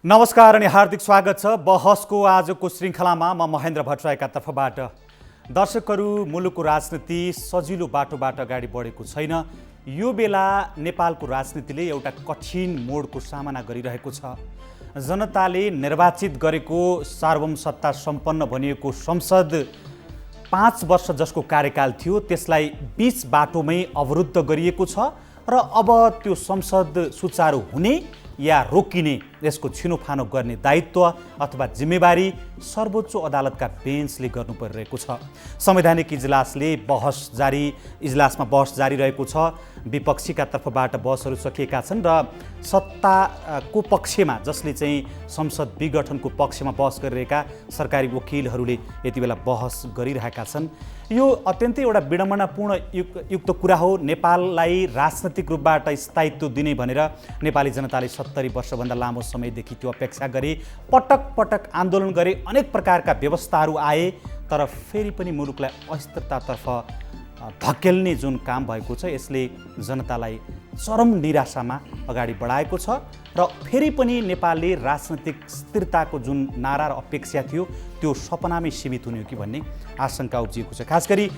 नमस्कार अनि हार्दिक स्वागत छ बहसको आजको श्रृङ्खलामा। म महेन्द्र भट्टराईका तर्फबाट। दर्शकहरू, मुलुकको राजनीति सजिलो बाटोबाट अगाडि बढेको छैन। यो बेला नेपालको राजनीतिले एउटा कठिन मोडको सामना गरिरहेको छ। जनताले निर्वाचित गरेको सार्वभौम सत्ता सम्पन्न भनिएको संसद 5 वर्ष जसको कार्यकाल थियो त्यसलाई बीच बाटोमै अवरुद्ध गरिएको छ र अब त्यो संसद सुचारू हुने या रोकिने यसको छिनोफानो गर्ने दायित्व अथवा जिम्मेवारी सर्वोच्च अदालतका बेन्चले गर्नु परिरहेको छ। संवैधानिक इजलासमा बहस जारी रहेको छ। विपक्षीका तर्फबाट बहसहरू सकिएका छन् र सत्ताको पक्षमा जसले चाहिँ संसद विघटनको पक्षमा बहस गरिरहेका सरकारी वकिलहरूले यति बेला बहस गरिरहेका छन्। यो अत्यन्तै एउटा विडम्बनापूर्ण युक्त कुरा हो। नेपाललाई राजनैतिक रूपबाट स्थायित्व दिने भनेर नेपाली जनताले 70 वर्षभन्दा लामो समयदेखि त्यो अपेक्षा गरे। पटक पटक आन्दोलन गरे, अनेक प्रकारका व्यवस्थाहरू आए, तर फेरि पनि मुलुकलाई अस्थिरतातर्फ धकेल्ने जुन काम भएको छ यसले जनतालाई चरम निराशामा अगाडि बढाएको छ र फेरि पनि नेपालले राजनैतिक स्थिरताको जुन नारा र अपेक्षा थियो त्यो सपनामै सीमित हुने हो कि भन्ने आशंका उब्जिएको छ। खास गरी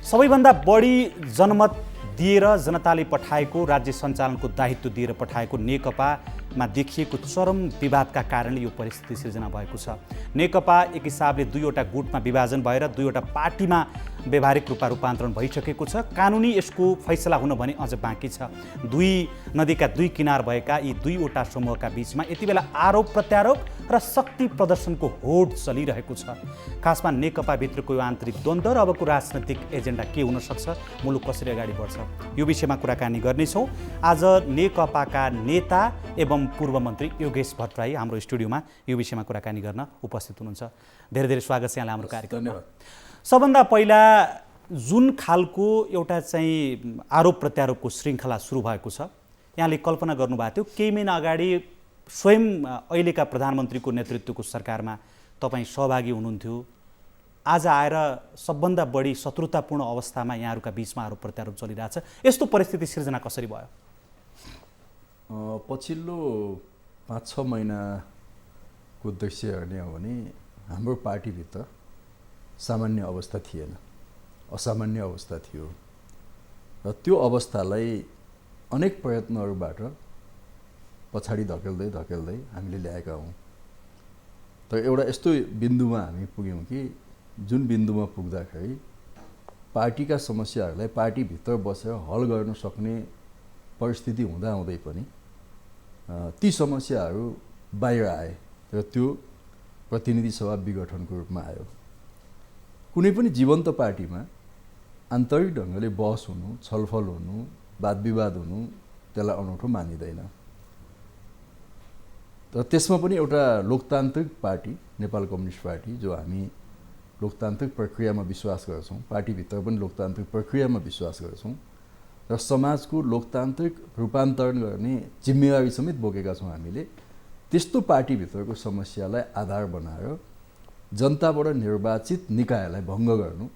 सबैभन्दा बढी जनमत दिएर जनताले पठाएको, राज्य सञ्चालनको दायित्व दिएर पठाएको नेकपामा देखिएको चरम विवादका कारणले यो परिस्थिति सिर्जना भएको छ। नेकपा एक हिसाबले दुईवटा गुटमा विभाजन भएर दुईवटा पार्टीमा व्यावहारिक रूपमा रूपान्तरण भइसकेको छ। कानुनी यसको फैसला हुन भने अझ बाँकी छ। दुई नदीका दुई किनार भएका यी दुईवटा समूहका बीचमा यति बेला आरोप प्रत्यारोप र शक्ति प्रदर्शनको होड चलिरहेको छ। खासमा नेकपाभित्रको यो आन्तरिक द्वन्द्व र अबको राजनैतिक एजेन्डा के हुन सक्छ, मुलुक कसरी अगाडि बढ्छ, यो विषयमा कुराकानी गर्नेछौँ। आज नेकपाका नेता एवं पूर्व मन्त्री योगेश भट्टराई हाम्रो स्टुडियोमा यो विषयमा कुराकानी गर्न उपस्थित हुनुहुन्छ। धेरै धेरै स्वागत छ यहाँलाई हाम्रो कार्यक्रममा। सबभन्दा पहिला जुन खालको एउटा चाहिँ आरोप प्रत्यारोपको श्रृङ्खला सुरु भएको छ, यहाँले कल्पना गर्नुभएको थियो केही महिना अगाडि स्वयं अहिलेका प्रधानमन्त्रीको नेतृत्वको सरकारमा तपाईँ सहभागी हुनुहुन्थ्यो। आज आएर सबभन्दा बढी शत्रुतापूर्ण अवस्थामा यहाँहरूका बीचमा आरोप प्रत्यारोप चलिरहेछ। यस्तो परिस्थिति सिर्जना कसरी भयो? पछिल्लो 5-6 महिनाको दृश्य हेर्ने हो भने हाम्रो पार्टीभित्र सामान्य अवस्था थिएन, असामान्य अवस्था थियो र त्यो अवस्थालाई अनेक प्रयत्नहरूबाट पछाडि धकेल्दै धकेल्दै हामीले ल्याएका हौँ। तर एउटा यस्तो बिन्दुमा हामी पुग्यौँ कि जुन बिन्दुमा पुग्दाखेरि पार्टीका समस्याहरूलाई पार्टीभित्र बसेर हल गर्न सक्ने परिस्थिति हुँदाहुँदै पनि ती समस्याहरू बाहिर आए र त्यो प्रतिनिधि सभा विघटनको रूपमा आयो। कुनै पनि जीवन्त पार्टीमा आन्तरिक ढङ्गले बहस हुनु, छलफल हुनु, वाद विवाद हुनु त्यसलाई अनौठो मानिँदैन। तर त्यसमा पनि एउटा लोकतान्त्रिक पार्टी नेपाल कम्युनिस्ट पार्टी, जो हामी लोकतान्त्रिक प्रक्रियामा विश्वास गर्छौँ, पार्टीभित्र पनि लोकतान्त्रिक प्रक्रियामा विश्वास गर्छौँ र समाजको लोकतान्त्रिक रूपान्तरण गर्ने जिम्मेवारी समेत बोकेका छौँ हामीले। त्यस्तो पार्टीभित्रको समस्यालाई आधार बनाएर जनताबाट निर्वाचित निकायलाई भङ्ग गर्नु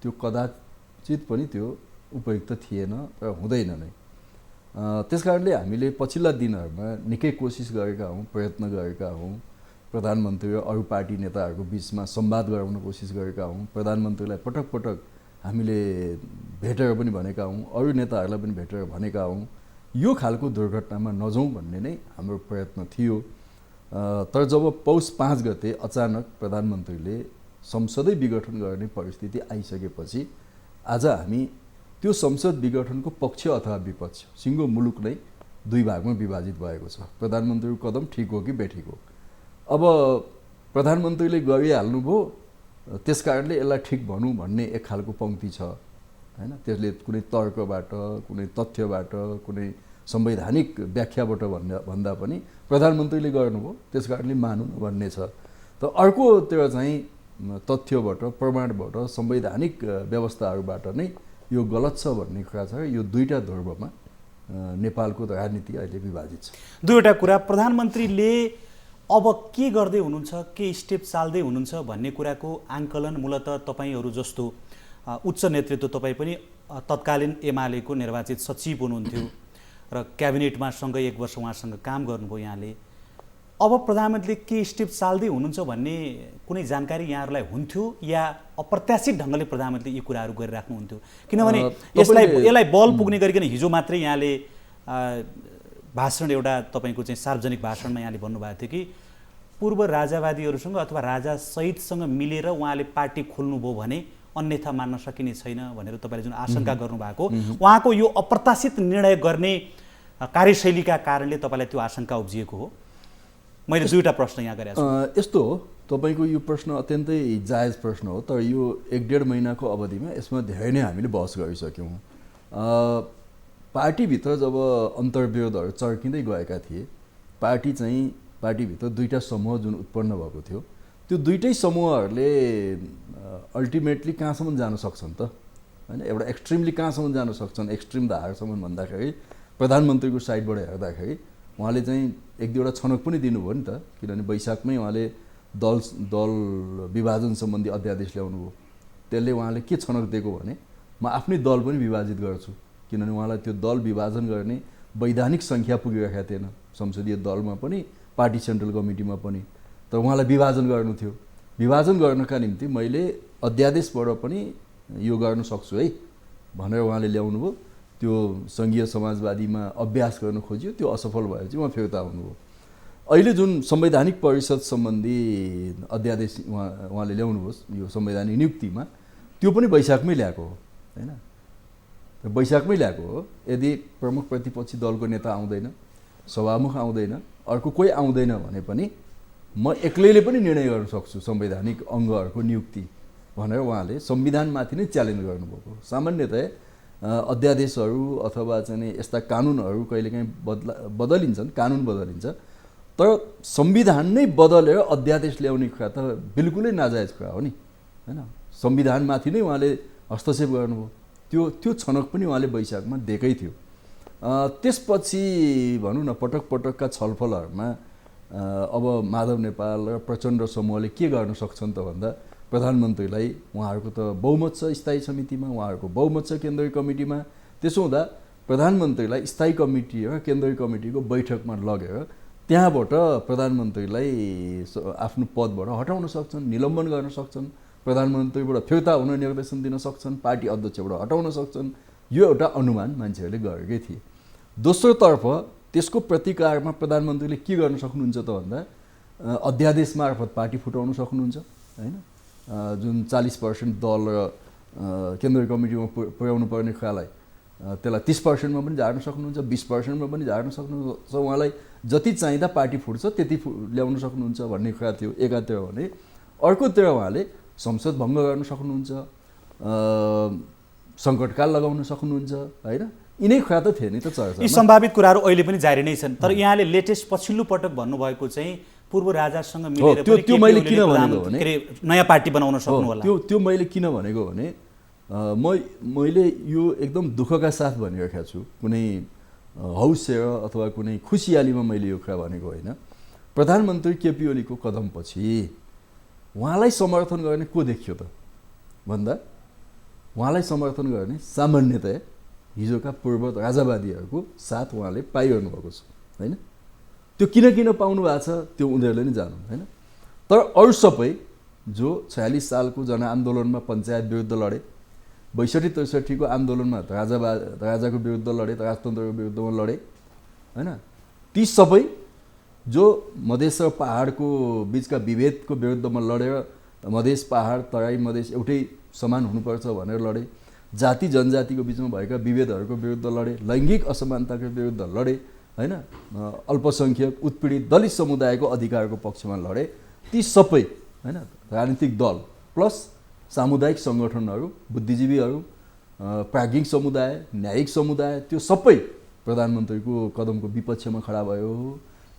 त्यो कदाचित पनि त्यो उपयुक्त थिएन र हुँदैन नै। त्यसकारणले हामीले पछिल्ला दिनहरूमा निकै कोसिस गरेका हौँ, प्रयत्न गरेका हौँ। प्रधानमन्त्री र अरू पार्टी नेताहरूको बिचमा संवाद गराउन कोसिस गरेका हौँ। प्रधानमन्त्रीलाई पटक पटक हामीले भेटेर पनि भनेका हौँ, अरू नेताहरूलाई पनि भेटेर भनेका हौँ यो खालको दुर्घटनामा नजाउँ भन्ने नै हाम्रो प्रयत्न थियो। तर जब पौष 5 गते अचानक प्रधानमन्त्रीले संसदै विघटन गर्ने परिस्थिति आइसकेपछि आज हामी त्यो संसद विघटनको पक्ष अथवा विपक्ष, सिङ्गो मुलुक नै दुई भागमा विभाजित भएको छ। प्रधानमन्त्रीको कदम ठिक हो कि बेठिक हो? अब प्रधानमन्त्रीले गरिहाल्नुभयो त्यसकारणले यसलाई ठिक भनौँ भन्ने एक खालको पङ्क्ति छ हैन। त्यसले कुनै तर्कबाट, कुनै तथ्यबाट, कुनै संवैधानिक व्याख्याबाट भन्दा पनि प्रधानमन्त्रीले गर्नुभयो त्यसकारणले मानौँ भन्ने छ। त अर्कोतिर चाहिँ तथ्यबाट, प्रमाणबाट, संवैधानिक व्यवस्थाहरूबाट नै यो गलत छ भन्ने कुरा छ। यो दुईटा ध्रुवमा नेपालको राजनीति अहिले विभाजित छ। दुईवटा कुरा, प्रधानमन्त्रीले अब के गर्दै हुनुहुन्छ, के स्टेप चाल्दै हुनुहुन्छ भन्ने कुराको आङ्कलन मूलतः तपाईँहरू जस्तो उच्च नेतृत्व, तपाईँ पनि तत्कालीन एमालेको निर्वाचित सचिव हुनुहुन्थ्यो र क्याबिनेटमा सँगै 1 वर्ष उहाँसँग काम गर्नुभयो। यहाँले अब प्रधानमन्त्रीले के स्टेप चाल्दै हुनुहुन्छ भन्ने कुनै जानकारी यहाँहरूलाई हुन्थ्यो या अप्रत्याशित ढङ्गले प्रधानमन्त्रीले यी कुराहरू गरिराख्नुहुन्थ्यो? किनभने यसलाई बल पुग्ने गरिकन हिजो मात्रै यहाँले भाषण एउटा तपाईँको चाहिँ सार्वजनिक भाषणमा यहाँले भन्नुभएको थियो कि पूर्व राजावादीहरूसँग अथवा राजा सहितसँग मिलेर उहाँले पार्टी खोल्नुभयो भने अन्यथा मान्न सकिने छैन भनेर तपाईँले जुन आशंका गर्नुभएको, उहाँको यो अप्रत्याशित निर्णय गर्ने कार्यशैलीका कारणले तपाईँलाई त्यो आशंका उब्जिएको हो? मैले दुईवटा प्रश्न यहाँ गरेको छु। यस्तो हो, तपाईँको यो प्रश्न अत्यन्तै जायज प्रश्न हो, तर यो 1-1.5 महिनाको अवधिमा यसमा धेरै नै हामीले बहस गरिसक्यौँ। पार्टीभित्र जब अन्तर्विरोधहरू चर्किँदै गएका थिए, पार्टीभित्र दुईवटा समूह जुन उत्पन्न भएको थियो, त्यो दुईटै समूहहरूले अल्टिमेटली कहाँसम्म जान सक्छन् त होइन? एउटा एक्सट्रिमली कहाँसम्म जान सक्छन्, एक्सट्रिम धारसम्म भन्दाखेरि प्रधानमन्त्रीको साइडबाट हेर्दाखेरि उहाँले चाहिँ 1-2वटा छनक पनि दिनुभयो नि त, किनभने वैशाखमै उहाँले दल विभाजन सम्बन्धी अध्यादेश ल्याउनु भयो। त्यसले उहाँले के छनक दिएको भने म आफ्नै दल पनि विभाजित गर्छु, किनभने उहाँलाई त्यो दल विभाजन गर्ने वैधानिक सङ्ख्या पुगिरहेको थिएन, संसदीय दलमा पनि पार्टी सेन्ट्रल कमिटीमा पनि। तर उहाँलाई विभाजन गर्नु थियो। विभाजन गर्नका निम्ति मैले अध्यादेशबाट पनि यो गर्न सक्छु है भनेर उहाँले ल्याउनु भयो। त्यो सङ्घीय समाजवादीमा अभ्यास गर्न खोज्यो, त्यो असफल भएर चाहिँ उहाँ फिर्ता हुनुभयो। अहिले जुन संवैधानिक परिषद सम्बन्धी अध्यादेश उहाँले ल्याउनुभयो यो संवैधानिक नियुक्तिमा, त्यो पनि वैशाखमै ल्याएको हो होइन? वैशाखमै ल्याएको हो। यदि प्रमुख प्रतिपक्षी दलको नेता आउँदैन, सभामुख आउँदैन, अर्को कोही आउँदैन भने पनि म एक्लैले पनि निर्णय गर्न सक्छु संवैधानिक अङ्गहरूको नियुक्ति भनेर उहाँले संविधानमाथि नै च्यालेन्ज गर्नुभएको। सामान्यतया अध्यादेशहरू अथवा चाहिँ यस्ता कानुनहरू कहिलेकाहीँ बदलिन्छन्, कानुन बदलिन्छ, तर संविधान नै बदलेर अध्यादेश ल्याउने कुरा त बिल्कुलै नाजायज कुरा हो नि होइन? संविधानमाथि नै उहाँले हस्तक्षेप गर्नुभयो। त्यो छनक पनि उहाँले वैशाखमा दिएकै थियो। त्यसपछि भनौँ न पटक पटकका छलफलहरूमा अब माधव नेपाल र प्रचण्ड समूहले के गर्न सक्छन् त भन्दा प्रधानमन्त्रीलाई उहाँहरूको त बहुमत छ स्थायी समितिमा, उहाँहरूको बहुमत छ केन्द्रीय कमिटीमा। त्यसो हुँदा प्रधानमन्त्रीलाई स्थायी कमिटी र केन्द्रीय कमिटीको बैठकमा लगेर त्यहाँबाट प्रधानमन्त्रीलाई आफ्नो पदबाट हटाउन सक्छन्, निलम्बन गर्न सक्छन्, प्रधानमन्त्रीबाट फिर्ता हुन निर्देशन दिन सक्छन्, पार्टी अध्यक्षबाट हटाउन सक्छन्। यो एउटा अनुमान मान्छेहरूले गरेकै थिए। दोस्रो तर्फ त्यसको प्रतिकारमा प्रधानमन्त्रीले के गर्न सक्नुहुन्छ त भन्दा अध्यादेश मार्फत पार्टी फुटाउन सक्नुहुन्छ होइन? जुन 40% दल र केन्द्रीय कमिटीमा पुर्याउनु पर्ने कुरालाई त्यसलाई 30%मा पनि झार्न सक्नुहुन्छ, 20%मा पनि झार्न सक्नुहुन्छ। उहाँलाई जति चाहिँदा पार्टी फुट्छ त्यति ल्याउन सक्नुहुन्छ भन्ने कुरा थियो एकातिर भने। अर्कोतिर उहाँले संसद भङ्ग गर्न सक्नुहुन्छ, सङ्कटकाल लगाउन सक्नुहुन्छ होइन? यिनै कुरा त थिए नि त चर्चा। यी सम्भावित कुराहरू अहिले पनि जारी नै छन्। तर यहाँले लेटेस्ट पछिल्लो पटक भन्नुभएको चाहिँ पूर्व राजासँग मिलेर त्यो मैले किन भनेको भने नयाँ पार्टी बनाउन सक्नु होला। त्यो मैले किन भनेको भने मैले यो एकदम दुःखका साथ भनिरहेको छु, कुनै हौसेर अथवा कुनै खुसियालीमा मैले यो कुरा भनेको होइन। प्रधानमन्त्री केपी ओलीको कदमपछि उहाँलाई समर्थन गर्ने को देखियो त भन्दा उहाँलाई समर्थन गर्ने सामान्यतया हिजोका पूर्व राजावादीहरूको साथ उहाँले पाइरहनु भएको छ होइन? त्यो किन पाउनु भएको छ त्यो उनीहरूले नै जानु होइन? तर अरू सबै जो 46 सालको जनआन्दोलनमा पञ्चायत विरुद्ध लडे, 62-63 को आन्दोलनमा राजाको विरुद्ध लडे, राजतन्त्रको विरुद्धमा लडे होइन? ती सबै जो मधेस र पहाडको बिचका विभेदको विरुद्धमा लडेर मधेस पहाड तराई मधेस एउटै समान हुनुपर्छ भनेर लडे, जाति जनजातिको बिचमा भएका विभेदहरूको विरुद्ध लडे, लैङ्गिक असमानताको विरुद्ध लडे होइन? अल्पसङ्ख्यक उत्पीडित दलित समुदायको अधिकारको पक्षमा लडे। ती सबै होइन राजनीतिक दल प्लस सामुदायिक सङ्गठनहरू, बुद्धिजीवीहरू, प्राज्ञिक समुदाय, न्यायिक समुदाय, त्यो सबै प्रधानमन्त्रीको कदमको विपक्षमा खडा भयो।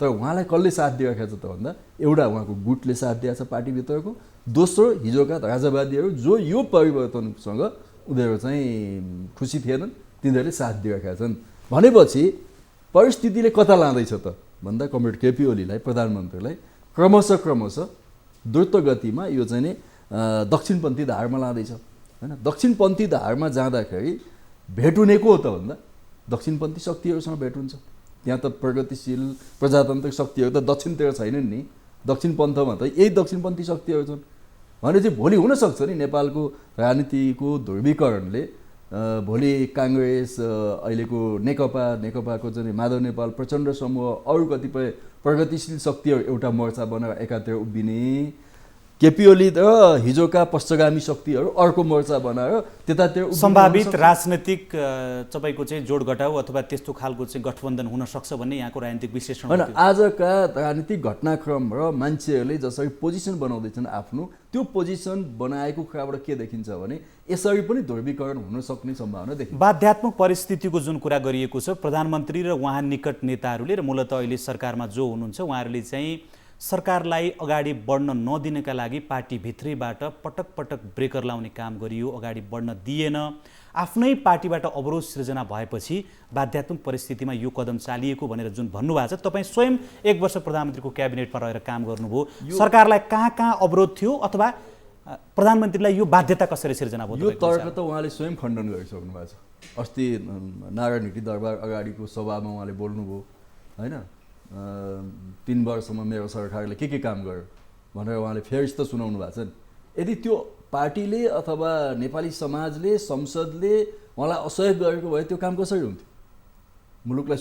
तर उहाँलाई कसले साथ दिइरहेको छ त भन्दा एउटा उहाँको गुटले साथ दिएको छ पार्टीभित्रको, दोस्रो हिजोका राजावादीहरू जो यो परिवर्तनसँग उनीहरू चाहिँ खुसी थिएनन्, तिनीहरूले साथ दिइरहेका छन्। भनेपछि परिस्थितिले कता लाँदैछ त भन्दा कमरेड केपी ओलीलाई, प्रधानमन्त्रीलाई क्रमशः द्रुत गतिमा यो चाहिँ नि दक्षिणपन्थी धारमा लाँदैछ होइन? दक्षिणपन्थी धारमा जाँदाखेरि भेट हुने को हो त भन्दा दक्षिणपन्थी शक्तिहरूसँग भेट हुन्छ त्यहाँ त प्रगतिशील प्रजातान्त्रिक शक्तिहरू त दक्षिणतिर छैनन् नि, दक्षिण पन्थमा त यही दक्षिणपन्थी शक्तिहरू छन् भनेपछि भोलि हुनसक्छ नि नेपालको राजनीतिको ध्रुवीकरणले भोलि काङ्ग्रेस, अहिलेको नेकपाको चाहिँ माधव नेपाल प्रचण्ड समूह, अरू कतिपय प्रगतिशील शक्तिहरू एउटा मोर्चा बनाएर एकातिर उभिने, केपी ओली र हिजोका पश्चगामी शक्तिहरू अर्को मोर्चा बनाएर त्यतातिर सम्भावित राजनीतिक तपाईँको चाहिँ जोडघटाउ अथवा त्यस्तो खालको चाहिँ गठबन्धन हुन सक्छ भन्ने यहाँको राजनीतिक विश्लेषण होइन। आजका राजनीतिक घटनाक्रम र मान्छेहरूले जसरी पोजिसन बनाउँदैछन् आफ्नो, त्यो पोजिसन बनाएको कुराबाट के देखिन्छ भने यसरी पनि ध्रुवीकरण हुन सक्ने सम्भावना देखिन्छ। बाध्यात्मक परिस्थितिको जुन कुरा गरिएको छ, प्रधानमन्त्री र उहाँ निकट नेताहरूले र मूलतः अहिले सरकारमा जो हुनुहुन्छ उहाँहरूले चाहिँ सरकारलाई अगाडि बढ्न नदिनका लागि पार्टीभित्रैबाट पटक पटक ब्रेकर लाउने काम गरियो, अगाडि बढ्न दिएन। आफ्नै पार्टीबाट अवरोध सृजना भएपछि बाध्यात्मक परिस्थितिमा यो कदम चालिएको भनेर जुन भन्नुभएको छ, तपाईँ स्वयं 1 वर्ष प्रधानमन्त्रीको क्याबिनेटमा रहेर काम गर्नुभयो, सरकारलाई कहाँ कहाँ अवरोध थियो अथवा प्रधानमन्त्रीलाई यो बाध्यता कसरी सिर्जना भयो? यो तर्क त उहाँले स्वयं खण्डन गरिसक्नु भएको छ। अस्ति नारायण हिटी दरबार अगाडिको सभामा उहाँले बोल्नुभयो होइन, 3 वर्षमा मेरो सरकारले के काम गर्यो भनेर उहाँले फेरि त सुनाउनु भएको छ नि। यदि त्यो पार्टीले अथवा नेपाली समाजले, संसदले उहाँलाई असहयोग गरेको भए त्यो काम कसरी हुन्थ्यो? मुलुकलाई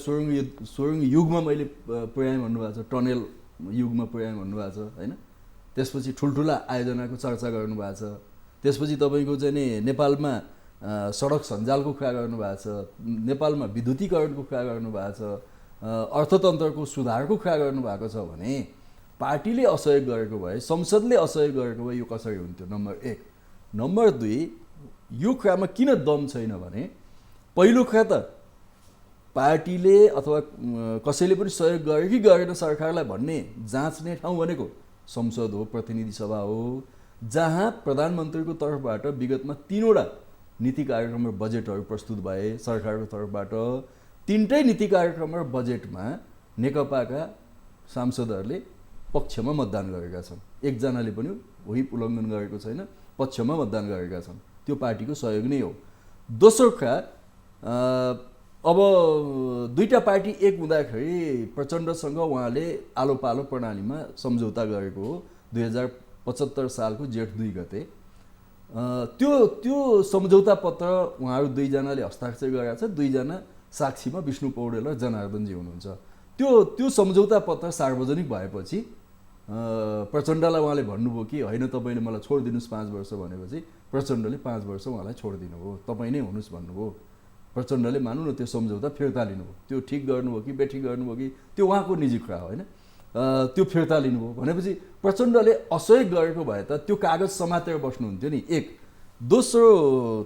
स्वर्ण युगमा मैले पुर्याएँ भन्नुभएको छ, टनेल युगमा पुर्याएँ भन्नुभएको छ होइन। त्यसपछि ठुल्ठुला आयोजनाको चर्चा गर्नुभएको छ। त्यसपछि तपाईँको चाहिँ नि नेपालमा सडक सञ्जालको कुरा गर्नुभएको छ, नेपालमा विद्युतीकरणको कुरा गर्नुभएको छ, अर्थतन्त्रको सुधारको कुरा गर्नुभएको छ भने पार्टीले असहयोग गरेको भए, संसदले असहयोग गरेको भए यो कसरी हुन्थ्यो? नम्बर 1। नम्बर 2, यो कुरामा किन दम छैन भने पहिलो कुरा त पार्टीले अथवा कसैले पनि सहयोग गरे कि गरेन सरकारलाई भन्ने जाँच्ने ठाउँ भनेको संसद हो, प्रतिनिधि सभा हो, जहाँ प्रधानमन्त्रीको तर्फबाट विगतमा 3वटा नीति कार्यक्रम र बजेटहरू प्रस्तुत भए सरकारको तर्फबाट। 3टै नीति कार्यक्रम र बजेटमा नेकपाका सांसदहरूले पक्षमा मतदान गरेका छन्। एकजनाले पनि व्हिप उल्लङ्घन गरेको छैन, पक्षमा मतदान गरेका छन्। त्यो पार्टीको सहयोग नै हो। दोस्रो कुरा, अब 2टा पार्टी एक हुँदाखेरि प्रचण्डसँग उहाँले आलो पालो प्रणालीमा सम्झौता गरेको हो 2075 सालको जेठ 2 गते। त्यो सम्झौता पत्र उहाँहरू 2 जनाले हस्ताक्षर गरेका छ। 2 जना साक्षीमा विष्णु पौडेल र जनार्दनजी हुनुहुन्छ। त्यो सम्झौता पत्र सार्वजनिक भएपछि प्रचण्डलाई उहाँले भन्नुभयो कि होइन तपाईँले मलाई छोडिदिनुहोस् 5 वर्ष भनेपछि प्रचण्डले 5 वर्ष उहाँलाई छोडिदिनु भयो, तपाईँ नै हुनुहोस् भन्नुभयो। प्रचण्डले मानौँ न त्यो सम्झौता फिर्ता लिनुभयो। त्यो ठिक गर्नुभयो कि बेठिक गर्नुभयो कि त्यो उहाँको निजी कुरा हो होइन, त्यो फिर्ता लिनुभयो भनेपछि प्रचण्डले असहयोग गरेको भए त त्यो कागज समातेर बस्नुहुन्थ्यो नि। 1। दोस्रो,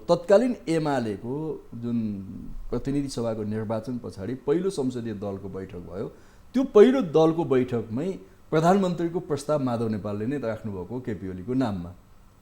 तत्कालीन एमालेको जुन प्रतिनिधि सभाको निर्वाचन पछाडि पहिलो संसदीय दलको बैठक भयो, त्यो पहिलो दलको बैठकमै प्रधानमन्त्रीको प्रस्ताव माधव नेपालले नै राख्नुभएको केपी ओलीको नाममा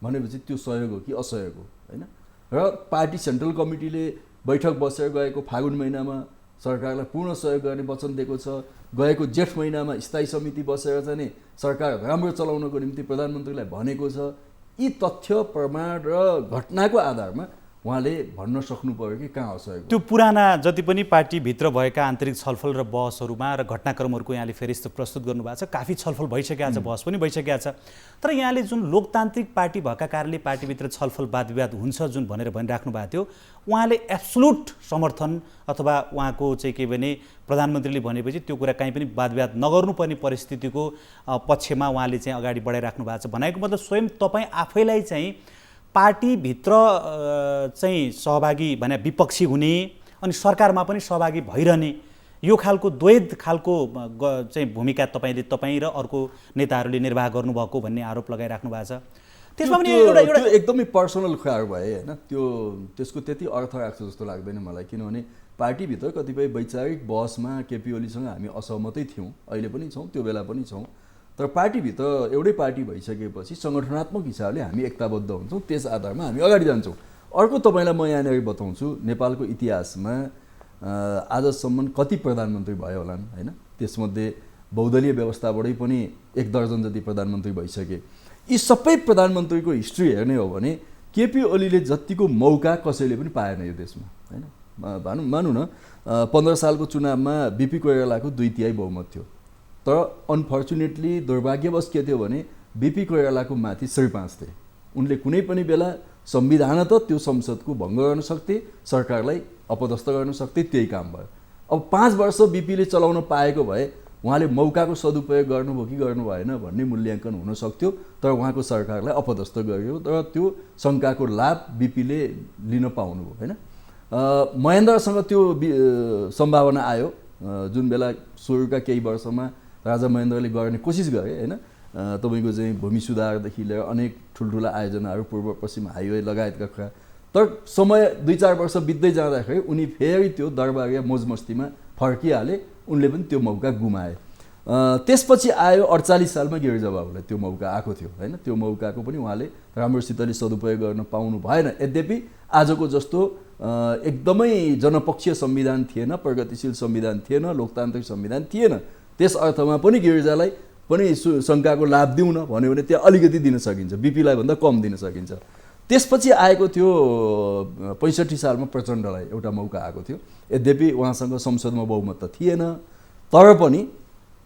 भनेपछि त्यो सहयोग हो कि असहयोग हो होइन। र पार्टी सेन्ट्रल कमिटीले बैठक बसेर गएको फागुन महिनामा सरकारलाई पूर्ण सहयोग गर्ने वचन दिएको छ। गएको जेठ महिनामा स्थायी समिति बसेर चाहिँ सरकार राम्रो चलाउनको निम्ति प्रधानमन्त्रीलाई भनेको छ। यी तथ्य, प्रमाण र घटनाको आधारमा उहाँले भन्न सक्नु पर्यो कि कहाँ असहयोग। त्यो पुराना जति पनि पार्टीभित्र भएका आन्तरिक छलफल र बहसहरूमा र घटनाक्रमहरूको यहाँले फेरि प्रस्तुत गर्नुभएको छ। काफी छलफल भइसकेको छ, बहस पनि भइसकेको छ। तर यहाँले जुन लोकतान्त्रिक पार्टी भएका कारणले पार्टीभित्र छलफल वादविवाद हुन्छ जुन भनेर भनिराख्नु भएको थियो, उहाँले एब्सोल्युट समर्थन अथवा उहाँको चाहिँ के भने प्रधानमन्त्रीले भनेपछि त्यो कुरा कहीँ पनि वादविवाद नगर्नुपर्ने परिस्थितिको पक्षमा उहाँले चाहिँ अगाडि बढाइराख्नु भएको छ। भनेको मतलब स्वयं तपाईँ आफैलाई चाहिँ पार्टीभित्र चाहिँ सहभागी भने विपक्षी हुने अनि सरकारमा पनि सहभागी भइरहने यो खालको द्वैध खालको चाहिँ भूमिका तपाईँ र अर्को नेताहरूले निर्वाह गर्नुभएको भन्ने आरोप लगाइराख्नु भएको छ। त्यसमा पनि एउटा एकदमै पर्सनल कुराहरू भए होइन, त्यसको त्यति अर्थ राख्छ जस्तो लाग्दैन मलाई। किनभने पार्टीभित्र कतिपय वैचारिक बहसमा केपी ओलीसँग हामी असहमतै थियौँ, अहिले पनि छौँ, त्यो बेला पनि छौँ। तर पार्टीभित्र एउटै पार्टी भइसकेपछि सङ्गठनात्मक हिसाबले हामी एकताबद्ध हुन्छौँ, त्यस आधारमा हामी अगाडि जान्छौँ। अर्को तपाईँलाई म यहाँनिर बताउँछु, नेपालको इतिहासमा आजसम्म कति प्रधानमन्त्री भयो होलान् होइन, त्यसमध्ये बहुदलीय व्यवस्थाबाटै पनि 1 दर्जन जति प्रधानमन्त्री भइसके। यी सबै प्रधानमन्त्रीको हिस्ट्री हेर्ने हो भने केपी ओलीले जतिको मौका कसैले पनि पाएन यो देशमा होइन। मानौँ न 15 सालको चुनावमा बिपी कोइरालाको 2/3 बहुमत थियो। तर अनफर्चुनेटली दुर्भाग्यवश के थियो भने बिपी कोइरालाको माथि श्री 5 थिए। उनले कुनै पनि बेला संविधानतः त्यो संसदको भङ्ग गर्न सक्थे, सरकारलाई अपदस्थ गर्न सक्थे, त्यही काम भयो। अब 5 वर्ष बिपीले चलाउन पाएको भए उहाँले मौकाको सदुपयोग गर्नुभयो कि गर्नु भएन भन्ने मूल्याङ्कन हुन सक्थ्यो, तर उहाँको सरकारलाई अपदस्थ गर्यो। तर त्यो शङ्काको लाभ बिपीले लिन पाउनुभयो होइन। महेन्द्रसँग त्यो सम्भावना आयो जुन बेला सुरुका केही वर्षमा राजा महेन्द्रले गर्ने कोसिस गरे होइन। तपाईँको चाहिँ भूमि सुधारदेखि लिएर अनेक ठुल्ठुला आयोजनाहरू, पूर्व पश्चिम हाइवे लगायतका कुरा। तर समय 2-4 वर्ष बित्दै जाँदाखेरि उनी फेरि त्यो दरबारिया मोजमस्तीमा फर्किहाले, उनले पनि त्यो मौका गुमाए। त्यसपछि आयो 48 सालमा गिरिजाबाबुलाई त्यो मौका आएको थियो होइन। त्यो मौकाको पनि उहाँले राम्रोसितले सदुपयोग गर्न पाउनु भएन। यद्यपि आजको जस्तो एकदमै जनपक्षीय संविधान थिएन, प्रगतिशील संविधान थिएन, लोकतान्त्रिक संविधान थिएन। त्यस अर्थमा पनि गिरिजालाई पनि शङ्काको लाभ दिउँ न भन्यो भने त्यहाँ अलिकति दिन सकिन्छ, बिपीलाई भन्दा कम दिन सकिन्छ। त्यसपछि आएको थियो 65 सालमा प्रचण्डलाई एउटा मौका आएको थियो। यद्यपि उहाँसँग संसदमा बहुमत त थिएन, तर पनि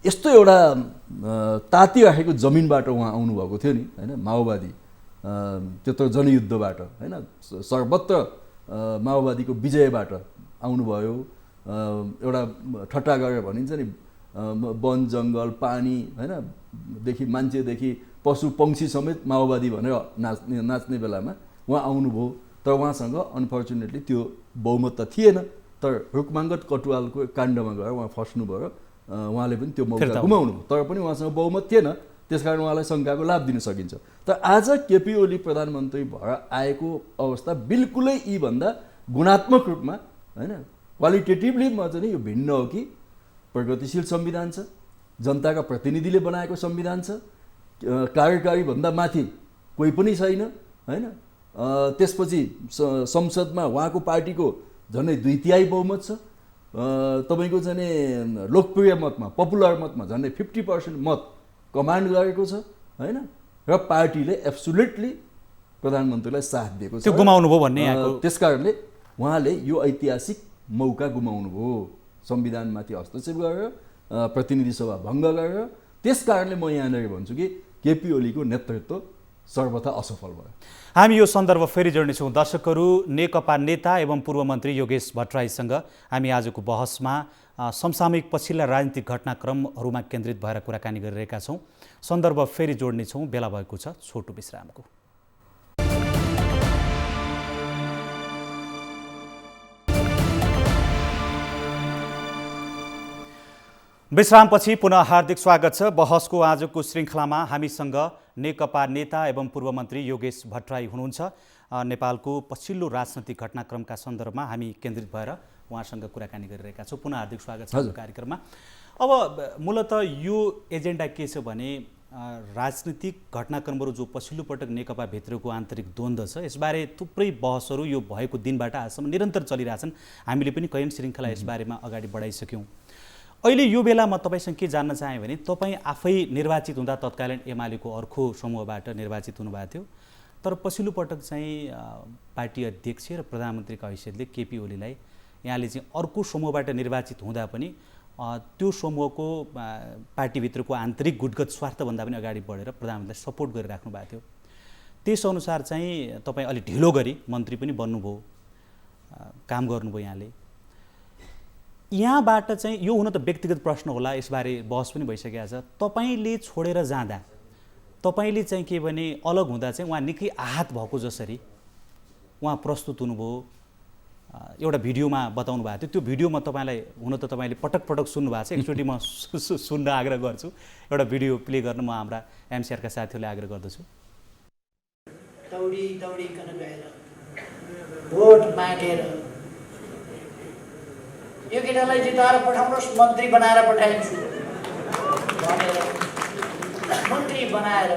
यस्तो एउटा तातिराखेको जमिनबाट उहाँ आउनुभएको थियो नि होइन। माओवादी त्यत्रो जनयुद्धबाट होइन, सर्वत्र माओवादीको विजयबाट आउनुभयो। एउटा ठट्टा गरेर भनिन्छ नि, वन जङ्गल पानी होइन देखि मान्छेदेखि पशु पक्षी समेत माओवादी भनेर नाच्ने बेलामा उहाँ आउनुभयो। तर उहाँसँग अनफर्चुनेटली त्यो बहुमत त थिएन, तर रुकमाङ्गत कटुवालको काण्डमा गएर उहाँ फस्नुभयो। उहाँले पनि त्यो मौका गुमाउनु भयो, तर पनि उहाँसँग बहुमत थिएन, त्यसकारण उहाँलाई शङ्काको लाभ दिन सकिन्छ। तर आज केपी ओली प्रधानमन्त्री भएर आएको अवस्था बिल्कुलै यीभन्दा गुणात्मक रूपमा होइन, क्वालिटेटिभली म चाहिँ यो भिन्न हो कि प्रगतिशील संविधान छ, जनताका प्रतिनिधिले बनाएको संविधान छ, कार्यकारी भन्दा माथि कोही पनि छैन होइन। त्यसपछि संसदमा उहाँको पार्टीको झन्डै 2/3 बहुमत छ। तपाईँको चाहिँ लोकप्रिय मतमा, पपुलर मतमा झन्डै 50% मत कमान्ड गरेको छ होइन। र पार्टीले एब्सोल्युटली प्रधानमन्त्रीलाई साथ दिएको छ। त्यो गुमाउनु भयो भन्ने त्यसकारणले उहाँले यो ऐतिहासिक मौका गुमाउनु भयो, संविधानमाथि हस्तक्षेप गरेर, प्रतिनिधि सभा भङ्ग गरेर। त्यसकारणले म यहाँनिर भन्छु कि केपी ओलीको नेतृत्व सर्वथा असफल भयो। हामी यो सन्दर्भ फेरि जोड्नेछौँ। दर्शकहरू, नेकपा नेता एवं पूर्व मन्त्री योगेश भट्टराईसँग हामी आजको बहसमा समसामयिक पछिल्ला राजनीतिक घटनाक्रमहरूमा केन्द्रित भएर कुराकानी गरिरहेका छौँ। सन्दर्भ फेरि जोड्नेछौँ, बेला भएको छ छोटो विश्रामको। विश्रामपछि पुनः हार्दिक स्वागत छ। बहसको आजको श्रृङ्खलामा हामीसँग नेकपा नेता एवं पूर्व मन्त्री योगेश भट्टराई हुनुहुन्छ। नेपालको पछिल्लो राजनैतिक घटनाक्रमका सन्दर्भमा हामी केन्द्रित भएर उहाँसँग कुराकानी गरिरहेका छौँ। पुनः हार्दिक स्वागत छ कार्यक्रममा। अब मूलतः यो एजेन्डा के छ भने राजनीतिक घटनाक्रमहरू जो पछिल्लो पटक नेकपा भित्रको आन्तरिक द्वन्द्व छ, यसबारे थुप्रै बहसहरू यो भएको दिनबाट आजसम्म निरन्तर चलिरहेछन्। हामीले पनि कैयन श्रृङ्खला यसबारेमा अगाडि बढाइसक्यौँ। अहिले यो बेला म तपाईँसँग के जान्न चाहेँ भने तपाईँ आफै निर्वाचित हुँदा तत्कालीन एमालेको अर्को समूहबाट निर्वाचित हुनुभएको थियो, तर पछिल्लो पटक चाहिँ पार्टी अध्यक्ष र प्रधानमन्त्रीका हैसियतले केपी ओलीलाई यहाँले चाहिँ अर्को समूहबाट निर्वाचित हुँदा पनि त्यो समूहको पार्टीभित्रको आन्तरिक गुटगत स्वार्थभन्दा पनि अगाडि बढेर प्रधानमन्त्रीलाई सपोर्ट गरिराख्नु भएको थियो। त्यसअनुसार चाहिँ तपाईँ अलि ढिलो गरी मन्त्री पनि बन्नुभयो, काम गर्नुभयो। यहाँबाट चाहिँ यो हुन त व्यक्तिगत प्रश्न होला, यसबारे बहस पनि भइसकेको छ। तपाईँले छोडेर जाँदा तपाईँले चाहिँ के भने अलग हुँदा चाहिँ उहाँ निकै आहत भएको जसरी उहाँ प्रस्तुत हुनुभयो, एउटा भिडियोमा बताउनु भएको थियो। त्यो भिडियोमा तपाईँलाई हुन त तपाईँले पटक पटक सुन्नुभएको छ, एकचोटि म सुन्न आग्रह गर्छु। एउटा भिडियो प्ले गर्न म हाम्रा एमसिआरका साथीहरूले आग्रह गर्दछु। दौडी दौडीकन गएर भोट मागेर यो केटालाई जिताएर पठाउनुहोस्, मन्त्री बनाएर पठाइन्छु भनेर मन्त्री बनाएर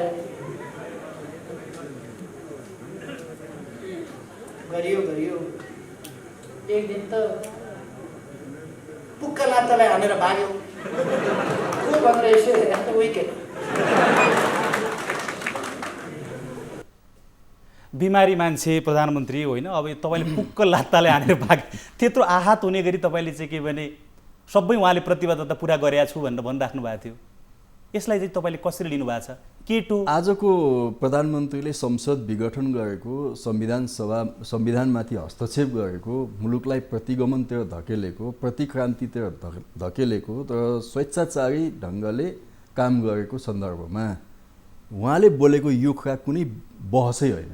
गरियो। एक दिन त पुक्का लात्तालाई हानेर भाग्यो। को कङ्ग्रेस विकेट। बिमारी मान्छे प्रधानमन्त्री होइन, अब तपाईँले पुक्क लात्ताले हानेर भाग त्यत्रो आहत हुने गरी तपाईँले चाहिँ के भने सबै उहाँले प्रतिबद्धता पुरा गरेका छु भनेर भनिराख्नु भएको थियो। यसलाई चाहिँ तपाईँले कसरी लिनुभएको छ? केटो आजको प्रधानमन्त्रीले संसद विघटन गरेको, संविधानमाथि हस्तक्षेप गरेको, मुलुकलाई प्रतिगमनतिर धकेलेको, प्रतिक्रान्तितिर धकेलेको र स्वेच्छाचारी ढङ्गले काम गरेको सन्दर्भमा उहाँले बोलेको यो कुरा कुनै बहसै होइन।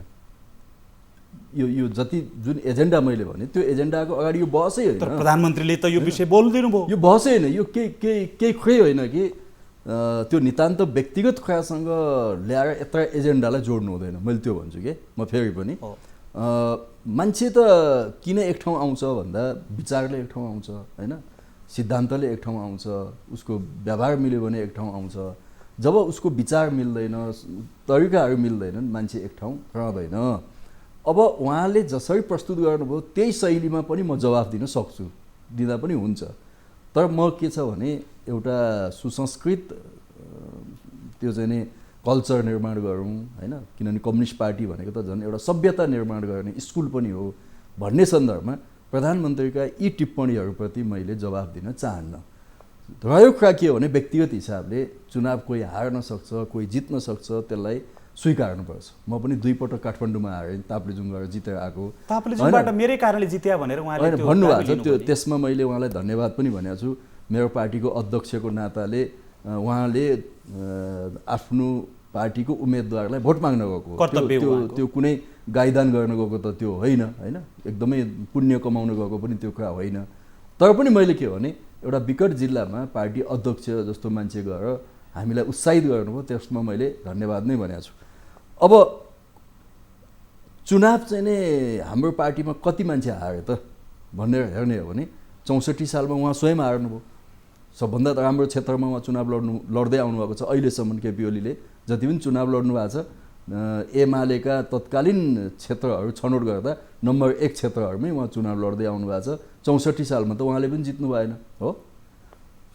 यो जति जुन एजेन्डा मैले भने त्यो एजेन्डाको अगाडि यो बहसै होइन। तर प्रधानमन्त्रीले त यो विषय बोल्दिनु भयो। यो बहसै होइन, यो केही खुरै होइन कि त्यो नितान्त व्यक्तिगत कुरासँग ल्याएर यत्र एजेन्डालाई जोड्नु हुँदैन। मैले त्यो भन्छु कि म फेरि पनि मान्छे त किन एक ठाउँ आउँछ भन्दा विचारले एक ठाउँ आउँछ होइन, सिद्धान्तले एक ठाउँ आउँछ, उसको व्यवहार मिल्यो भने एक ठाउँ आउँछ। जब उसको विचार मिल्दैन, तरिकाहरू मिल्दैनन्, मान्छे एक ठाउँ रहँदैन। अब उहाँले जसरी प्रस्तुत गर्नुभयो त्यही शैलीमा पनि म जवाफ दिन सक्छु, दिँदा पनि हुन्छ। तर म के छ भने एउटा सुसंस्कृत त्यो चाहिँ नि कल्चर निर्माण गरौँ होइन, किनभने कम्युनिस्ट पार्टी भनेको त झन् एउटा सभ्यता निर्माण गर्ने स्कुल पनि हो भन्ने सन्दर्भमा प्रधानमन्त्रीका यी टिप्पणीहरूप्रति मैले जवाफ दिन चाहन्न। रह्यो कुरा के हो भने व्यक्तिगत हिसाबले चुनाव कोही हार्न सक्छ, कोही जित्न सक्छ, त्यसलाई स्वीकार्नुपर्छ। म पनि 2 पटक काठमाडौँमा हारेँ, ताप्लेजुङ गएर जितेर आएको। ताप्लेजुङबाट मेरै कारणले जित्या भनेर उहाँले त्यो भन्नुभएको छ। त्यो त्यसमा मैले उहाँलाई धन्यवाद पनि भनेको छु। मेरो पार्टीको अध्यक्षको नाताले उहाँले आफ्नो पार्टीको उम्मेदवारलाई भोट माग्न गएको, त्यो कुनै गाईदान गर्न गएको त त्यो होइन होइन, एकदमै पुण्य कमाउन गएको पनि त्यो कुरा होइन। तर पनि मैले के भने एउटा विकट जिल्लामा पार्टी अध्यक्ष जस्तो मान्छे गएर हामीलाई उत्साहित गर्नुभयो, त्यसमा मैले धन्यवाद नै भनेको छु। अब चुनाव चाहिँ नै हाम्रो पार्टीमा कति मान्छे हारे त भनेर हेर्ने हो भने 64 सालमा उहाँ स्वयं हार्नुभयो। सबभन्दा राम्रो क्षेत्रमा उहाँ चुनाव लड्दै आउनुभएको छ अहिलेसम्म। केपी ओलीले जति पनि चुनाव लड्नु भएको छ एमालेका तत्कालीन क्षेत्रहरू छनौट गर्दा नम्बर 1 क्षेत्रहरूमै उहाँ चुनाव लड्दै आउनु भएको छ। 64 सालमा त उहाँले पनि जित्नु भएन हो।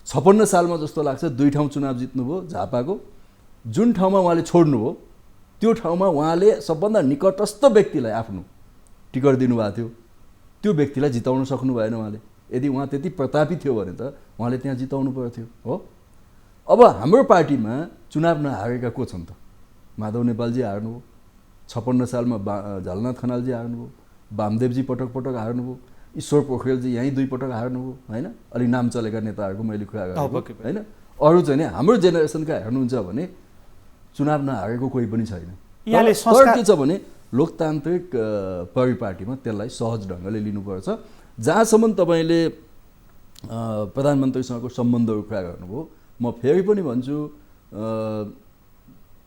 56 सालमा जस्तो लाग्छ 2 ठाउँ चुनाव जित्नुभयो झापाको। जुन ठाउँमा उहाँले छोड्नुभयो त्यो ठाउँमा उहाँले सबभन्दा निकटस्थ व्यक्तिलाई आफ्नो टिकट दिनुभएको थियो, त्यो व्यक्तिलाई जिताउन सक्नु भएन उहाँले। यदि उहाँ त्यति प्रतापी थियो भने त उहाँले त्यहाँ जिताउनु पर्थ्यो हो। अब हाम्रो पार्टीमा चुनाव नहारेका को छन् त? माधव नेपालजी हार्नुभयो, 56 सालमा झलनाथ खनालजी हार्नुभयो, वामदेवजी पटक पटक हार्नुभयो, ईश्वर पोखरेलजी यहीँ 2 पटक हार्नुभयो होइन। अलिक नाम चलेका नेताहरूको मैले कुरा गरेको होइन। अरू चाहिँ नि हाम्रो जेनेरेसनका हेर्नुहुन्छ भने चुनाव नहारेको कोही पनि छैन। तर के छ भने लोकतान्त्रिक परिपाटीमा त्यसलाई सहज ढङ्गले लिनुपर्छ। जहाँसम्म तपाईँले प्रधानमन्त्रीसँगको सम्बन्धहरू कुरा गर्नुभयो, म फेरि पनि भन्छु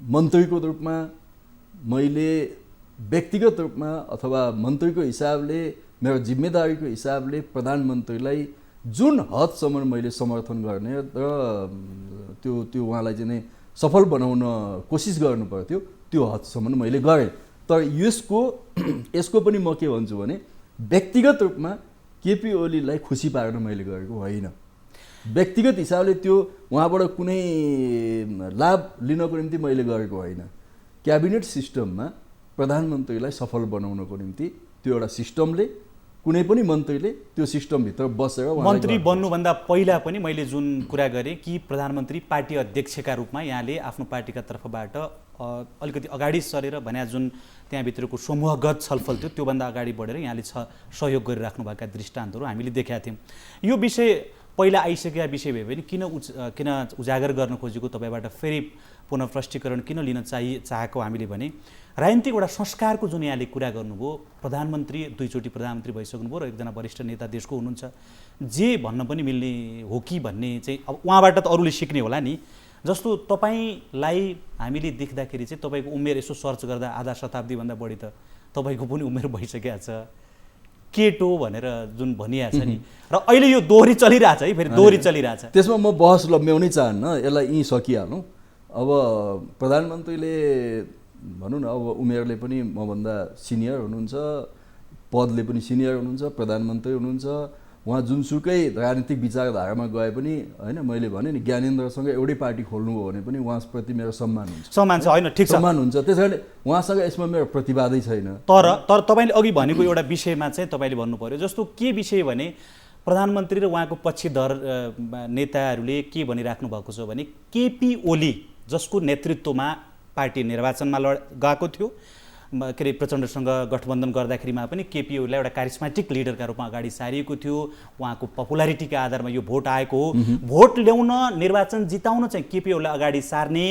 मन्त्रीको रूपमा मैले व्यक्तिगत रूपमा अथवा मन्त्रीको हिसाबले मेरो जिम्मेदारीको हिसाबले प्रधानमन्त्रीलाई जुन हदसम्म मैले समर्थन गर्ने र त्यो उहाँलाई चाहिँ सफल बनाउन कोसिस गर्नु पर्थ्यो त्यो हदसम्म मैले गरेँ। तर यसको पनि म के भन्छु भने व्यक्तिगत रूपमा केपी ओलीलाई खुसी पार्न मैले गरेको होइन। व्यक्तिगत हिसाबले त्यो उहाँबाट कुनै लाभ लिनको निम्ति मैले गरेको होइन। क्याबिनेट सिस्टममा प्रधानमन्त्रीलाई सफल बनाउनको निम्ति त्यो एउटा सिस्टमले कुनै पनि मन्त्रीले त्यो सिस्टमभित्र बसेर मन्त्री बन्नुभन्दा पहिला पनि मैले जुन कुरा गरेँ कि प्रधानमन्त्री पार्टी अध्यक्षका रूपमा यहाँले आफ्नो पार्टीका तर्फबाट अलिकति अगाडि सरेर भने जुन त्यहाँभित्रको समूहगत छलफल थियो त्योभन्दा अगाडि बढेर यहाँले सहयोग गरिराख्नुभएका दृष्टान्तहरू हामीले देखेका थियौँ। यो विषय पहिला आइसकेका विषय भए पनि किन उजागर गर्न खोजेको तपाईँबाट फेरि पुनःप्रष्टीकरण किन लिन चाहेको हामीले भने राजनीतिक एउटा संस्कारको जुन यहाँले कुरा गर्नुभयो, प्रधानमन्त्री 2 चोटि प्रधानमन्त्री भइसक्नुभयो र एकजना वरिष्ठ नेता देशको हुनुहुन्छ, जे भन्न पनि मिल्ने हो कि भन्ने चाहिँ अब उहाँबाट त अरूले सिक्ने होला नि। जस्तो तपाईँलाई हामीले देख्दाखेरि चाहिँ तपाईँको उमेर यसो सर्च गर्दा आधा शताब्दीभन्दा बढी त तपाईँको पनि उमेर भइसकेको छ, केटो भनेर जुन भनिएको छ नि, र अहिले यो दोहोरी चलिरहेछ है, फेरि दोहोरी चलिरहेछ। त्यसमा म बहस लम्ब्याउनै चाहन्न, यसलाई यहीँ सकिहालौँ। अब प्रधानमन्त्रीले भनौँ न अब उमेरले पनि मभन्दा सिनियर हुनुहुन्छ, पदले पनि सिनियर हुनुहुन्छ, प्रधानमन्त्री हुनुहुन्छ, उहाँ जुनसुकै राजनीतिक विचारधारामा गए पनि होइन मैले भने नि ज्ञानेन्द्रसँग एउटै पार्टी खोल्नुभयो भने पनि उहाँप्रति मेरो सम्मान हुन्छ सम्मान छ होइन ठिक छ सम्मान हुन्छ त्यस कारण उहाँसँग यसमा मेरो प्रतिवादै छैन तर तपाईँले अघि भनेको एउटा विषयमा चाहिँ तपाईँले भन्नु पर्यो जस्तो के विषय भने प्रधानमन्त्री र उहाँको पक्षधर नेताहरूले के भनिराख्नु भएको छ भने केपी ओली जसको नेतृत्वमा पार्टी निर्वाचनमा गएको थियो के अरे प्रचण्डसँग गठबन्धन गर्दाखेरिमा पनि केपी ओलीलाई एउटा कारिस्मेटिक लिडरका रूपमा अगाडि सारिएको थियो उहाँको पपुलारिटीका आधारमा यो भोट आएको हो भोट ल्याउन निर्वाचन जिताउन चाहिँ केपी ओलीलाई अगाडि सार्ने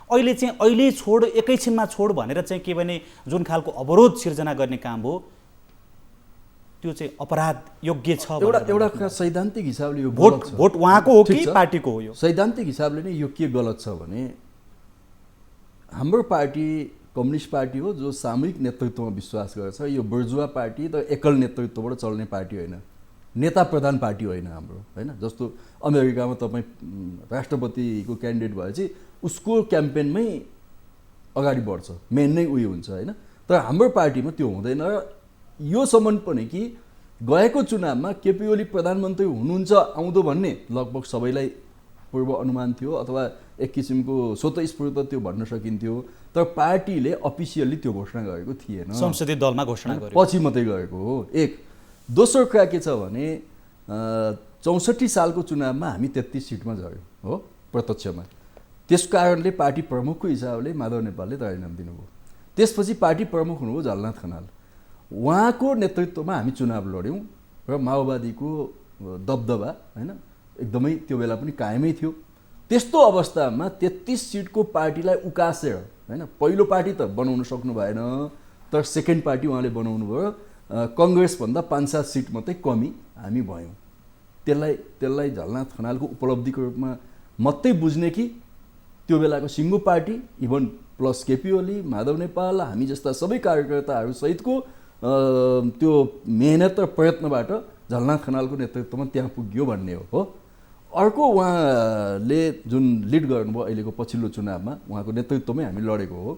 अहिले छोड एकैछिनमा छोड भनेर चाहिँ के भने जुन खालको अवरोध सिर्जना गर्ने काम हो त्यो चाहिँ अपराध योग्य छ एउटा सैद्धान्तिक हिसाबले यो भोट उहाँको हो कि पार्टीको हो यो सैद्धान्तिक हिसाबले नै यो के गलत छ भने हाम्रो पार्टी कम्युनिस्ट पार्टी हो जो सामूहिक नेतृत्वमा विश्वास गर्छ यो बुर्जुवा पार्टी त एकल नेतृत्वबाट चल्ने पार्टी होइन नेता प्रधान पार्टी होइन हाम्रो होइन जस्तो अमेरिकामा तपाईँ राष्ट्रपतिको क्यान्डिडेट भएपछि उसको क्याम्पेनमै अगाडि बढ्छ मेन नै उयो हुन्छ होइन तर हाम्रो पार्टीमा त्यो हुँदैन र योसम्म पनि कि गएको चुनावमा केपी ओली प्रधानमन्त्री हुनुहुन्छ आउँदो भन्ने लगभग सबैलाई पूर्व अनुमान थियो अथवा एक किसिमको स्वतःस्फूर्त त्यो भन्न सकिन्थ्यो तर पार्टीले अफिसियल्ली त्यो घोषणा गरेको थिएन संसदीय दलमा घोषणा गर्यो पछि मात्रै गरेको हो एक दोस्रो कुरा के छ भने 64 सालको चुनावमा हामी 33 सिटमा झऱ्यौँ हो प्रत्यक्षमा त्यस कारणले पार्टी प्रमुखको हिसाबले माधव नेपालले राजीनामा दिनुभयो त्यसपछि पार्टी प्रमुख हुनुभयो झलनाथ खनाल उहाँको नेतृत्वमा हामी चुनाव लड्यौँ र माओवादीको दबदबा होइन एकदमै त्यो बेला पनि कायमै थियो त्यस्तो अवस्थामा 33 सिटको पार्टीलाई उकासेर होइन पहिलो पार्टी त बनाउन सक्नु भएन तर सेकेन्ड पार्टी उहाँले बनाउनु भयो कङ्ग्रेसभन्दा 5-7 सिट मात्रै कमी हामी भयौँ त्यसलाई झलनाथ खनालको उपलब्धिको रूपमा मात्रै बुझ्ने कि त्यो बेलाको सिङ्गो party even plus KP Oli Madhav Nepal हामी जस्ता सबै कार्यकर्ताहरू सहितको त्यो मेहनत र प्रयत्नबाट झलनाथ खनालको नेतृत्वमा त्यहाँ पुग्यो भन्ने हो अर्को उहाँले जुन लिड गर्नुभयो अहिलेको पछिल्लो चुनावमा उहाँको नेतृत्वमै हामी लडेको हो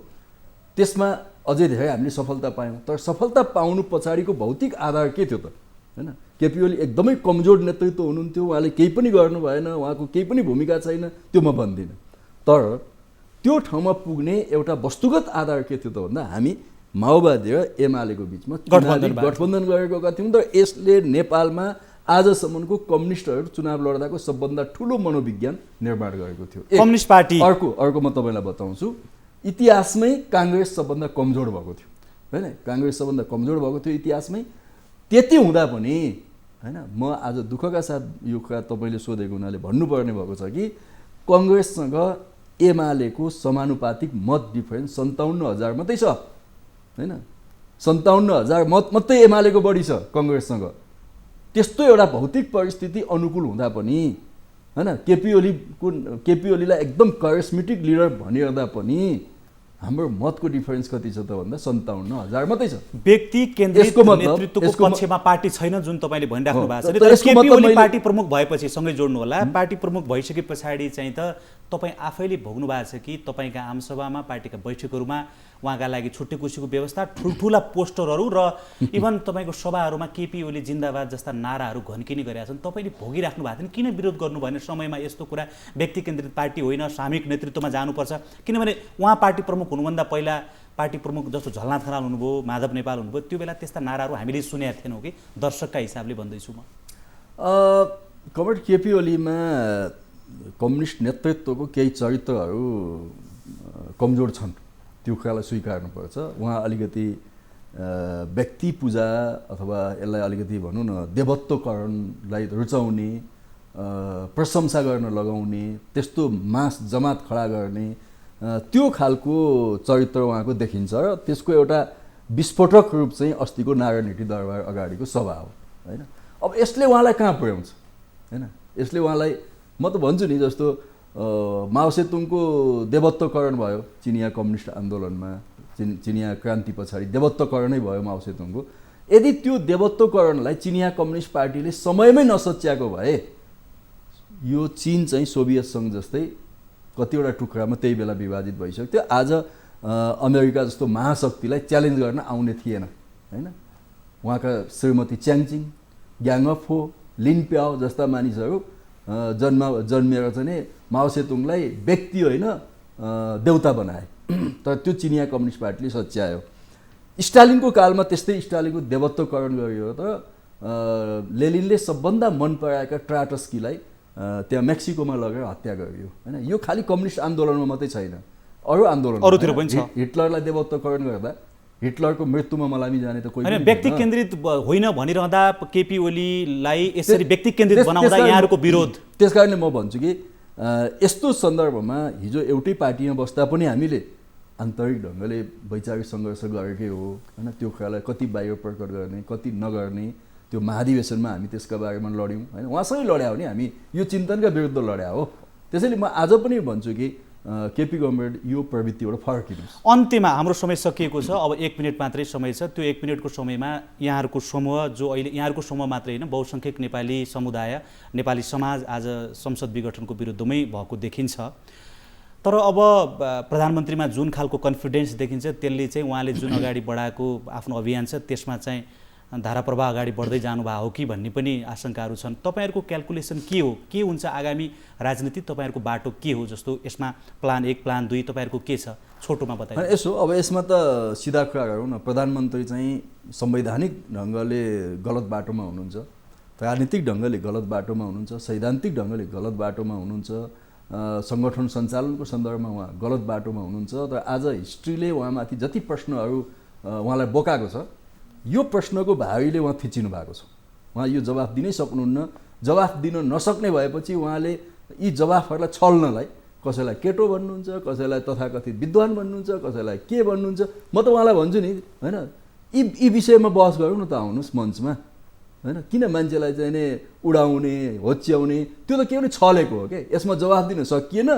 त्यसमा अझै धेरै हामीले सफलता पायौँ तर सफलता पाउनु पछाडिको भौतिक आधार के थियो त होइन केपी ओली एकदमै कमजोर नेतृत्व हुनुहुन्थ्यो उहाँले केही पनि गर्नु भएन उहाँको केही पनि भूमिका छैन त्यो म भन्दिनँ तर त्यो ठाउँमा पुग्ने एउटा वस्तुगत आधार के थियो त भन्दा हामी माओवादी र एमालेको बिचमा गठबन्धन गरेका थियौँ र यसले नेपालमा आजसम्मको कम्युनिस्टहरू चुनाव लड्दाको सबभन्दा ठुलो मनोविज्ञान निर्माण गरेको थियो कम्युनिस्ट पार्टी अर्को म तपाईँलाई बताउँछु इतिहासमै काङ्ग्रेस सबभन्दा कमजोर भएको थियो होइन काङ्ग्रेस सबभन्दा कमजोर भएको थियो इतिहासमै त्यति हुँदा पनि होइन म आज दुःखका साथ यो कुरा तपाईँले सोधेको हुनाले भन्नुपर्ने भएको छ कि कङ्ग्रेससँग एमालेको समानुपातिक मत डिफरेन्स 57,000 मात्रै छ होइन 57,000 मत मात्रै एमालेको बढी छ कङ्ग्रेससँग त्यस्तो एउटा भौतिक परिस्थिति अनुकूल हुँदा पनि होइन केपी ओलीलाई एकदम करिस्मेटिक लिडर भनिरहँदा पनि हाम्रो मतको डिफरेन्स कति छ त भन्दा 57,000 मात्रै छ व्यक्ति केन्द्रित नेतृत्वको पक्षमा पार्टी छैन जुन तपाईँले भनिराख्नु भएको छ केपी ओली पार्टी प्रमुख भएपछि सँगै जोड्नु होला पार्टी प्रमुख भइसके पछाडि चाहिँ त तपाईँ आफैले भोग्नु भएको छ कि तपाईँका आमसभामा पार्टीका बैठकहरूमा उहाँका लागि छुट्टी कुसीको व्यवस्था ठुल्ठुला पोस्टरहरू र इभन तपाईँको सभाहरूमा केपी ओली जिन्दाबाद जस्ता नाराहरू घन्किने गरेका छन् तपाईँले भोगिराख्नु भएको थियो किन विरोध गर्नु भएन समयमा यस्तो कुरा व्यक्ति केन्द्रित पार्टी होइन सामूहिक नेतृत्वमा जानुपर्छ किनभने उहाँ पार्टी प्रमुख हुनुभन्दा पहिला पार्टी प्रमुख जस्तो झलनाथ खनाल हुनुभयो माधव नेपाल हुनुभयो त्यो बेला त्यस्ता नाराहरू हामीले सुनेका थिएनौँ कि दर्शकका हिसाबले भन्दैछु म कमरेड केपी ओलीमा कम्युनिस्ट नेतृत्वको केही चरित्रहरू कमजोर छन् त्यो कुरालाई स्वीकार्नुपर्छ उहाँ अलिकति व्यक्ति पूजा अथवा यसलाई अलिकति भनौँ न देवत्वकरणलाई रुचाउने प्रशंसा गर्न लगाउने त्यस्तो मास जमात खडा गर्ने त्यो खालको चरित्र उहाँको देखिन्छ र त्यसको एउटा विस्फोटक रूप चाहिँ अस्तिको नारायण हिटी दरबार अगाडिको सभा हो होइन अब यसले उहाँलाई कहाँ पुर्याउँछ होइन यसले उहाँलाई म त भन्छु नि जस्तो माओ सेतुङको देवत्वकरण भयो चिनिया कम्युनिस्ट आन्दोलनमा चिनिया क्रान्ति पछाडि देवत्वकरणै भयो माओ सेतुङको यदि त्यो देवत्वकरणलाई चिनिया कम्युनिस्ट पार्टीले समयमै नसच्याएको भए यो चीन चाहिँ सोभियत सङ्घ जस्तै कतिवटा टुक्रामा त्यही बेला विभाजित भइसक्यो थियो आज अमेरिका जस्तो महाशक्तिलाई च्यालेन्ज गर्न आउने थिएन होइन उहाँका श्रीमती च्याङचिङ ग्याङ अफ हो लिन प्याओ जस्ता मानिसहरू जन्मिएर चाहिँ नि माओ सेतुङलाई व्यक्ति होइन देउता बनाए। तर त्यो चिनिया कम्युनिस्ट पार्टीले सच्यायो। स्टालिनको कालमा त्यस्तै स्टालिनको देवत्वकरण गरियो त लेनिनले सबभन्दा मन पराएका ट्राटस्कीलाई त्यहाँ मेक्सिकोमा लगेर हत्या गरियो होइन। यो खालि कम्युनिस्ट आन्दोलनमा मात्रै छैन, अरू आन्दोलन अरूतिर पनि छ। हिटलरलाई देवत्वकरण गर्दा हिटलरको मृत्युमा मलामी जाने त कोही होइन, व्यक्ति केन्द्रित होइन भनिरहँदा केपी ओलीलाई यसरी व्यक्ति केन्द्रित बनाउँदा यहाँहरूको विरोध। त्यस कारणले म भन्छु कि यस्तो सन्दर्भमा हिजो एउटै पार्टीमा बस्दा पनि हामीले आन्तरिक ढङ्गले वैचारिक सङ्घर्ष गरेकै हो होइन। त्यो कुरालाई कति बाहिर प्रकट गर्ने कति नगर्ने, त्यो महाधिवेशनमा हामी त्यसका बारेमा लड्यौँ होइन। उहाँसँगै लड्या हो नि हामी, यो चिन्तनका विरुद्ध लड्या हो। त्यसैले म आज पनि भन्छु कि केपी गभर्मेन्ट यो प्रवृत्तिबाट फर्किनुहोस्। अन्त्यमा हाम्रो समय सकिएको छ, अब 1 मिनट मात्रै समय छ। त्यो 1 मिनटको समयमा यहाँहरूको समूह, जो अहिले यहाँहरूको समूह मात्रै होइन बहुसङ्ख्यक नेपाली समुदाय, नेपाली समाज आज संसद विघटनको विरुद्धमै भएको देखिन्छ। तर अब प्रधानमन्त्रीमा जुन खालको कन्फिडेन्स देखिन्छ त्यसले चाहिँ उहाँले जुन अगाडि बढाएको आफ्नो अभियान छ त्यसमा चाहिँ धाराप्रवाह अगाडि बढ्दै जानुभएको हो कि भन्ने पनि आशंकाहरू छन्। तपाईँहरूको क्यालकुलेसन के हो? के हुन्छ आगामी राजनीति? तपाईँहरूको बाटो के हो? जस्तो यसमा प्लान 1 प्लान 2 तपाईँहरूको के छ? छोटोमा बताइए। यसो अब यसमा त सिधा कुरा गरौँ न। प्रधानमन्त्री चाहिँ संवैधानिक ढङ्गले गलत बाटोमा हुनुहुन्छ, राजनीतिक ढङ्गले गलत बाटोमा हुनुहुन्छ, सैद्धान्तिक ढङ्गले गलत बाटोमा हुनुहुन्छ, सङ्गठन सञ्चालनको सन्दर्भमा उहाँ गलत बाटोमा हुनुहुन्छ। तर आज हिस्ट्रीले उहाँमाथि जति प्रश्नहरू उहाँलाई बोकाएको छ, यो प्रश्नको भारीले उहाँ थिचिनु भएको छ। उहाँ यो जवाफ दिनै सक्नुहुन्न। जवाफ दिन नसक्ने भएपछि उहाँले यी जवाफहरूलाई छल्नलाई कसैलाई केटो भन्नुहुन्छ, कसैलाई तथाकथित विद्वान भन्नुहुन्छ, कसैलाई के भन्नुहुन्छ। म त उहाँलाई भन्छु नि होइन, यी विषयमा बहस गरौँ न त, आउनुहोस् मञ्चमा होइन। किन मान्छेलाई चाहिँ नि उडाउने होच्याउने, त्यो त के भने छलेको हो क्या। यसमा जवाफ दिन सकिएन,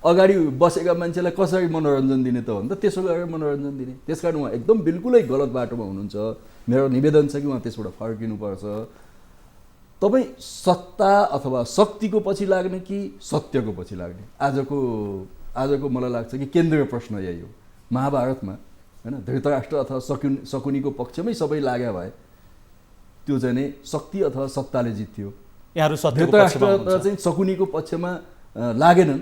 अगाडि बसेका मान्छेलाई कसरी मनोरञ्जन दिने त हो नि त, त्यसो गरेर मनोरञ्जन दिने। त्यस कारण उहाँ एकदम बिल्कुलै गलत बाटोमा हुनुहुन्छ। मेरो निवेदन छ कि उहाँ त्यसबाट फर्किनुपर्छ। तपाईँ सत्ता अथवा शक्तिको पछि लाग्ने कि सत्यको पछि लाग्ने, आजको मलाई लाग्छ कि केन्द्रीय प्रश्न यही हो। महाभारतमा होइन धृतराष्ट्र अथवा शकुनीको पक्षमै सबै लाग्यो भए त्यो चाहिँ नि शक्ति अथवा सत्ताले जित्थ्यो। धृतराष्ट्र चाहिँ शकुनीको पक्षमा लागेनन्,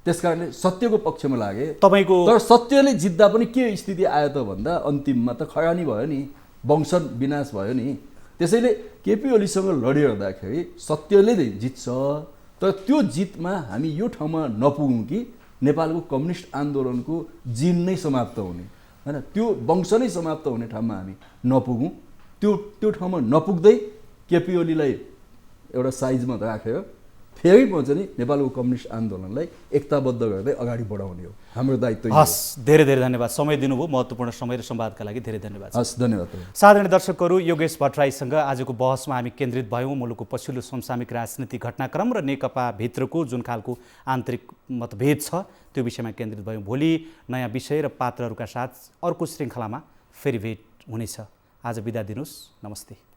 त्यस कारणले सत्यको पक्षमा लागे। तपाईँको तर सत्यले जित्दा पनि के स्थिति आयो त भन्दा अन्तिममा त खरानी भयो नि, वंश विनाश भयो नि। त्यसैले केपी ओलीसँग लडिरहँदाखेरि सत्यले जित्छ। तर त्यो जितमा हामी यो ठाउँमा नपुगौँ कि नेपालको कम्युनिस्ट आन्दोलनको जिन नै समाप्त हुने होइन, त्यो वंश नै समाप्त हुने ठाउँमा हामी नपुगौँ। त्यो ठाउँमा नपुग्दै केपी ओलीलाई एउटा साइजमा राखेर फेरि म चाहिँ नेपालको कम्युनिस्ट आन्दोलनलाई एकताबद्ध गर्दै अगाडि बढाउने हो हाम्रो दायित्व। हस्, धेरै धेरै धन्यवाद समय दिनुभयो, महत्त्वपूर्ण समय र संवादका लागि धेरै धन्यवाद। हस्, धन्यवाद। साधारण दर्शकहरू, योगेश भट्टराईसँग आजको बहसमा हामी केन्द्रित भयौँ मुलुकको पछिल्लो समसामयिक राजनीतिक घटनाक्रम र नेकपा भित्रको जुन खालको आन्तरिक मतभेद छ त्यो विषयमा केन्द्रित भयौँ। भोलि नयाँ विषय र पात्रहरूका साथ अर्को श्रृङ्खलामा फेरि भेट हुनेछ। आज बिदा दिनुहोस्, नमस्ते।